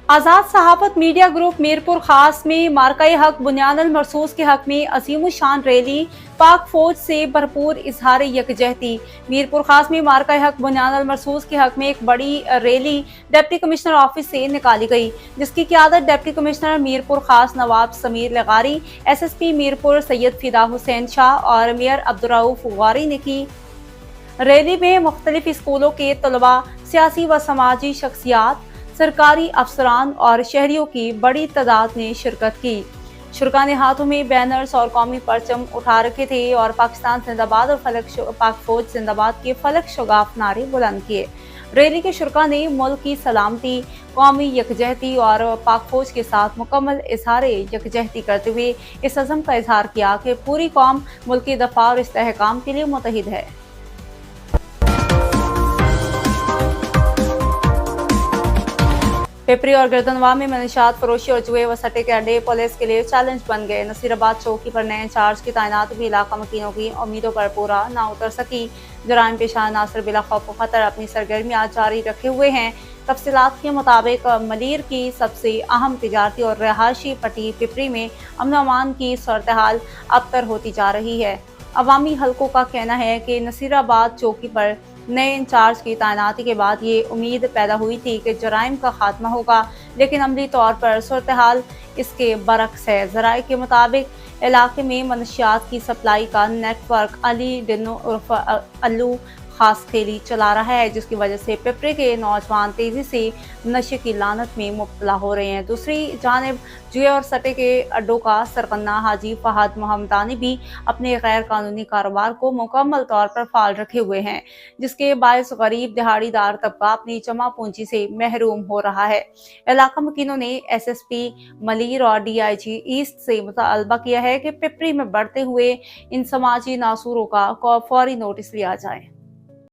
आज़ाद सहाफ़त media group Mirpur खास में मार्का हक बुनियाद अल मरसूस के हक में अजीम शान रैली, पाक फौज से भरपूर इजहार यकजहती। मीरपुर खास में मार्का हक बुनियाद अल मरसूस के हक में एक बड़ी रैली डिप्टी कमिश्नर ऑफिस से निकाली गई, जिसकी क़ियादत डिप्टी कमिश्नर मीरपुर खास नवाब समीर लगारी, SSP मीरपुर सैयद फिदा हुसैन शाह और मेयर अब्दुर्रऊफ गौरी ने की। रैली में मुख्तलिफ स्कूलों के तलबा, सियासी व समाजी शख्सियात, सरकारी अफसरान और शहरियों की बड़ी तादाद ने शिरकत की। शुरका ने हाथों में बैनर्स और कौमी परचम उठा रखे थे और पाकिस्तान जिंदाबाद और पाक फौज जिंदाबाद के फलक शगाफ नारे बुलंद किए। रैली के शुरका ने मुल्क की सलामती, कौमी यकजहती और पाक फौज के साथ मुकम्मल इजहार यकजहती करते हुए इस अज़म का इजहार किया कि पूरी कौम मुल्क की दफा और इस्तेहकाम के लिए मुतहिद है। पिपरी और गिरदनवा में मनशियात फरोशी और जुए व सट्टे के अड्डे पुलिस के लिए चैलेंज बन गए। नसीराबाद चौकी पर नए इंचार्ज की तैनात भी इलाका मकीनों की उम्मीदों पर पूरा ना उतर सकी। जराइम पेशा नासिर बिला खौफ खतर अपनी सरगर्मियां जारी रखे हुए हैं। तफसीलात के मुताबिक मलीर की सबसे अहम तिजारती और रहायशी पट्टी पिपरी में अमन अमान की सूरत हाल अबतर होती जा रही है। अवामी हलकों का कहना है कि नसीराबाद चौकी पर नए इंचार्ज की तैनाती के बाद ये उम्मीद पैदा हुई थी कि जराइम का खात्मा होगा, लेकिन अमली तौर पर सूरत हाल इसके बरक्स है। ज़राए के मुताबिक इलाके में मनशियात की सप्लाई का नेटवर्क अली डिनो उर्फ अल्लू खास खेली चला रहा है, जिसकी वजह से पिपरी के नौजवान तेजी से नशे की लानत में मुब्तला हो रहे हैं। दूसरी जानिब जुए और सट्टे के अड्डों का सरकन्ना हाजी फहद मोहम्मदानी भी अपने गैर कानूनी कारोबार को मुकम्मल तौर पर फाल रखे हुए हैं, जिसके बायस गरीब दिहाड़ीदार तबका अपनी जमा पूंजी से महरूम हो रहा है। इलाका मकीनों ने SSP मलीर और DIG ईस्ट से मुतालबा किया है कि पिपरी में बढ़ते हुए इन समाजी नासूरों का फौरी नोटिस लिया जाए।